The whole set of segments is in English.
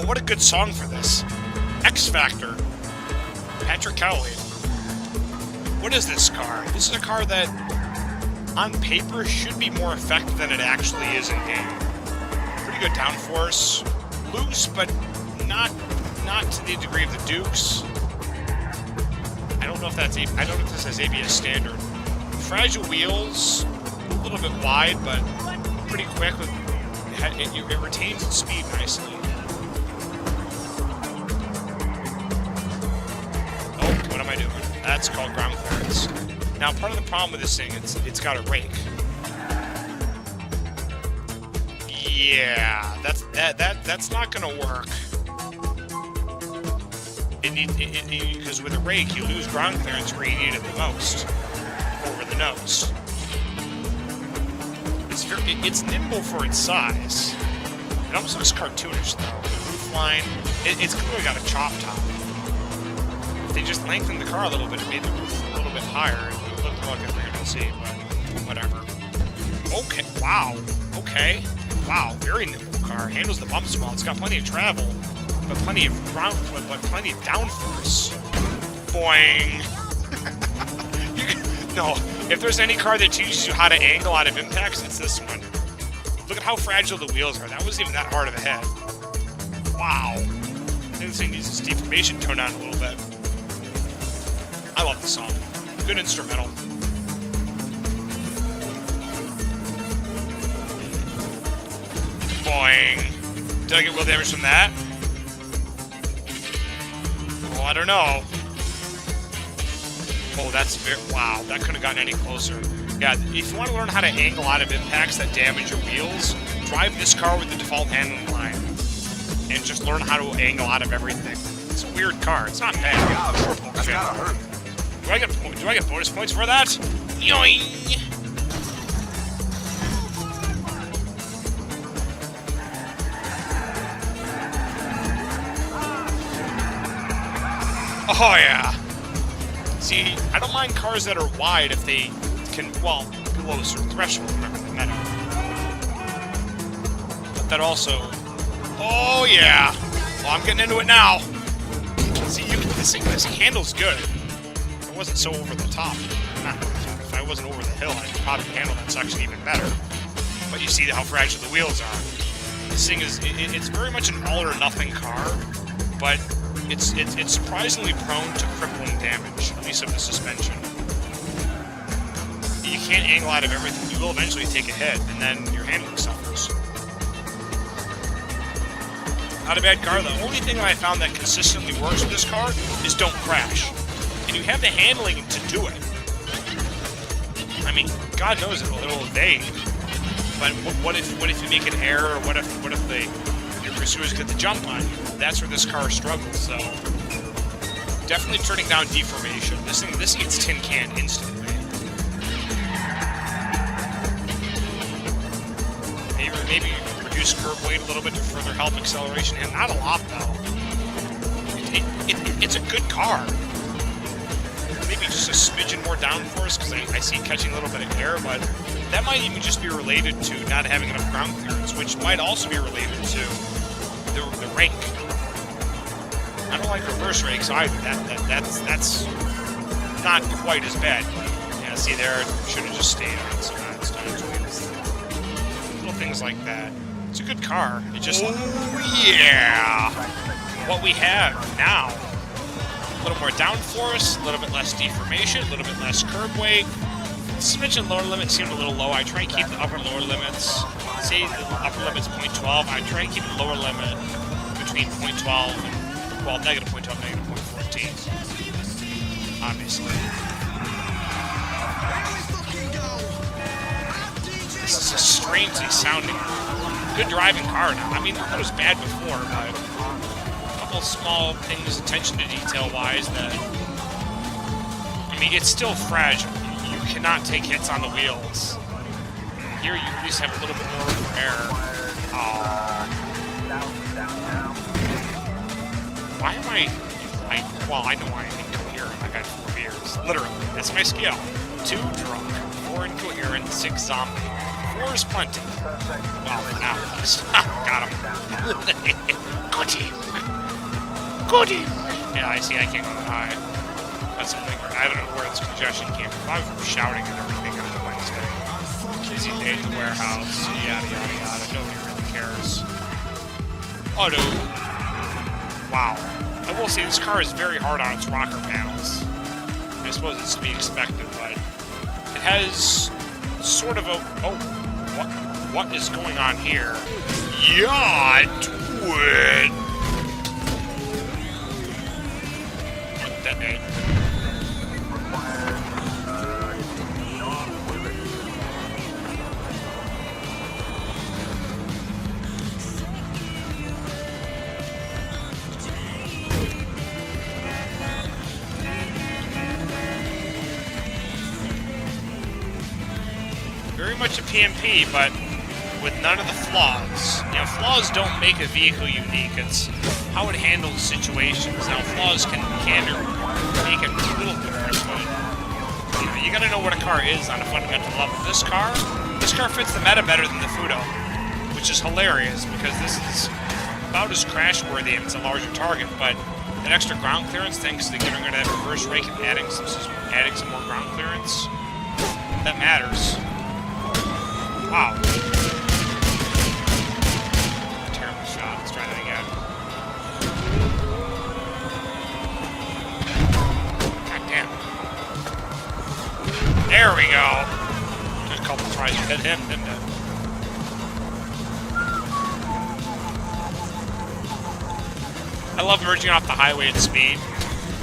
Oh, what a good song for this. X Factor. Patrick Cowley. What is this car? This is a car that, on paper, should be more effective than it actually is in game. Pretty good downforce. Loose, but not to the degree of the Dukes. I don't know if that's... I don't know if this has ABS standard. Fragile wheels. A little bit wide, but pretty quick. It retains its speed nicely. Oh, what am I doing? That's called ground clearance. Now, part of the problem with this thing, it's got a rake. Yeah, that's not gonna work. Because with a rake, you lose ground clearance where you need it the most, over the nose. It's nimble for its size. It almost looks cartoonish, though. The roof line, it's clearly got a chop top. If they just lengthened the car a little bit and made the roof a little bit higher, it would look like a weird to see, but whatever. Okay, wow. Okay. Wow, very nimble car. Handles the bumps well. It's got plenty of travel, but plenty of ground, but plenty of downforce. Boing. No, if there's any car that teaches you how to angle out of impacts, it's this one. Look at how fragile the wheels are. That wasn't even that hard of a head. Wow. I think this thing needs its deformation toned down a little bit. I love the song. Good instrumental. Boing. Did I get wheel damage from that? Oh, I don't know. Oh, that's very... Wow, that couldn't have gotten any closer. Yeah, if you want to learn how to angle out of impacts that damage your wheels, drive this car with the default handling line. And just learn how to angle out of everything. It's a weird car. It's not bad. That's gotta hurt. Do I get bonus points for that? Yoing! Oh, yeah. See, I don't mind cars that are wide if they can, well, below a certain threshold, remember the meta. But that also... Oh, yeah. Well, I'm getting into it now. See, this thing handles good. If it wasn't so over the top. If I wasn't over the hill, I'd probably handle that section even better. But you see how fragile the wheels are. This thing is... It's very much an all-or-nothing car, but... It's surprisingly prone to crippling damage, at least of the suspension. You can't angle out of everything. You will eventually take a hit, and then your handling suffers. Not a bad car. The only thing I found that consistently works with this car is don't crash. And you have the handling to do it. I mean, God knows it'll evade. But what if you make an error? Or what if your pursuers get the jump on you? That's where this car struggles, so definitely turning down deformation. This thing gets tin canned instantly. Maybe reduce curb weight a little bit to further help acceleration, and not a lot though. It's a good car. Maybe just a smidgen more downforce because I see it catching a little bit of air, but that might even just be related to not having enough ground clearance, which might also be related to the rake. I don't like reverse rakes either. That's not quite as bad. But, yeah, see there, it should have just stayed on. So now it's done. Little things like that. It's a good car. It just... Oh, yeah! What we have now. A little more downforce, a little bit less deformation, a little bit less curb weight. Suspension lower limit seemed a little low. I try and keep the upper and lower limits. Say the upper limit's 0.12. I try and keep the lower limit between 0.12 and, well, negative 0.12, negative 0.14. Obviously. This is a strangely sounding, good driving car now. I mean, it was bad before, but a couple small things, attention to detail-wise, that, I mean, it's still fragile. You cannot take hits on the wheels. Here, you at least have a little bit more room for error. Oh. Why am well, I know why I'm incoherent. I've had 4 beers. Literally. That's my scale. 2 drunk, 4 incoherent, 6 zombie. 4 is plenty. Well, for now, at least. Got him. Goody. Goody. Yeah, I see. I can't go that high. That's something. I don't know where this congestion came from. I was shouting and everything on Wednesday. Busy day at the warehouse. Yada yada yada. Nobody really cares. Oh no. Wow. I will say this car is very hard on its rocker panels. I suppose it's to be expected, but it has sort of a... Oh, what is going on here? Yeah, twit! Detonate. Very much a PMP, but with none of the flaws. You know, flaws don't make a vehicle unique. It's how it handles situations. Now, flaws can make it a little worse, but you gotta know what a car is on a fundamental level. This car fits the meta better than the Fudo, which is hilarious because this is about as crash-worthy and it's a larger target, but that extra ground clearance, thanks to getting rid of that reverse rake and adding some more ground clearance, that matters. Wow. Terrible shot. Let's try that again. God damn. There we go. Took a couple tries to hit him, didn't it? I love merging off the highway at speed.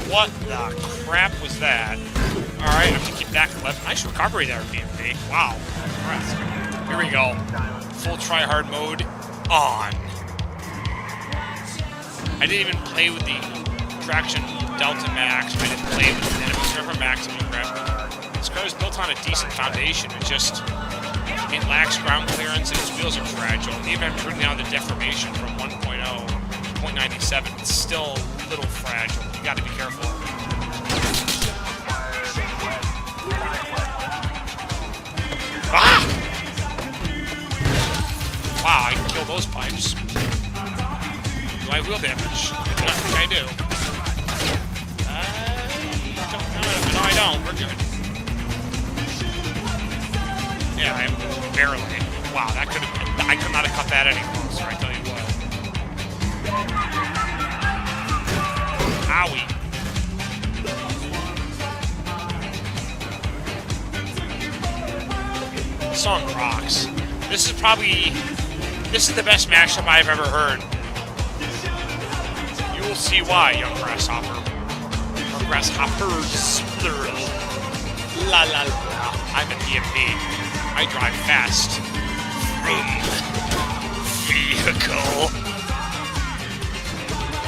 What the crap was that? Alright, I'm gonna keep that left. Nice recovery there, PMP. Wow. Impressed. Here we go. Full try-hard mode on. I didn't even play with the traction Delta Max. I didn't play with the Enemy Surfer Maximum crap. This car is built on a decent foundation. It lacks ground clearance and its wheels are fragile. Even after turning down the deformation from 1.0 to 0.97, it's still a little fragile. You gotta be careful. Ah! Wow, I can kill those pipes. Do I have wheel damage? I don't think I do. No, I don't. We're good. Yeah, I am barely. Wow, that could have... I could not have cut that any closer, I tell you what. Owie. The song rocks. This is the best mashup I've ever heard. You will see why, young grasshopper. Or grasshoppers, plural. La la la. I'm a PMP. I drive fast. Vroom. Vehicle.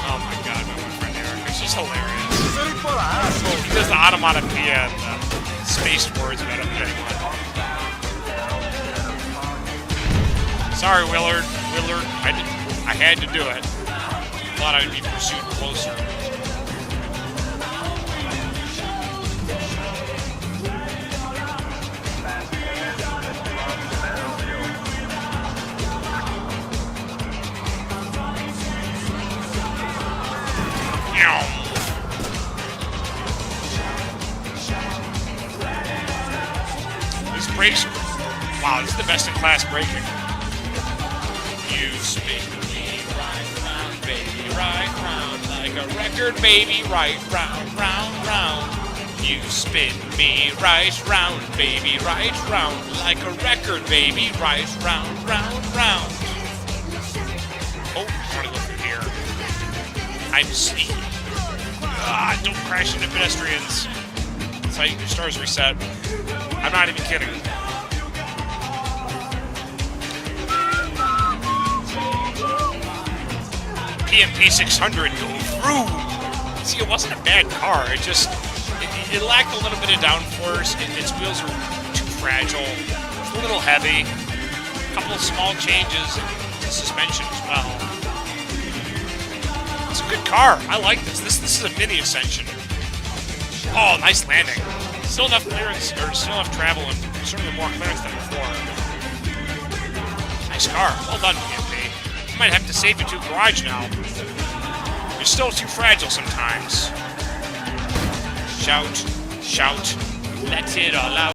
Oh my god, my friend Eric. She's hilarious. He does the automatopoeia and the spaced words better than anyone. Sorry, Willard. I had to do it. Thought I'd be pursued closer. These brakes, wow, this is the best in class braking. You spin me right round, baby, right round, like a record, baby, right round, round, round. You spin me right round, baby, right round, like a record, baby, right round, round, round. Oh, I'm gonna go through here. I'm sneaky. Ah, don't crash into pedestrians. That's how you get your stars reset. I'm not even kidding. PMP600 go through. See, it wasn't a bad car. It lacked a little bit of downforce. Its wheels were too fragile. It's a little heavy. A couple of small changes in the suspension as well. It's a good car. I like this. This is a mini Ascension. Oh, nice landing. Still enough clearance, or still enough travel, and certainly more clearance than before. Nice car. Well done, PMP. You might have the Safety 2 garage now. You're still too fragile sometimes. Shout, shout, let it all out.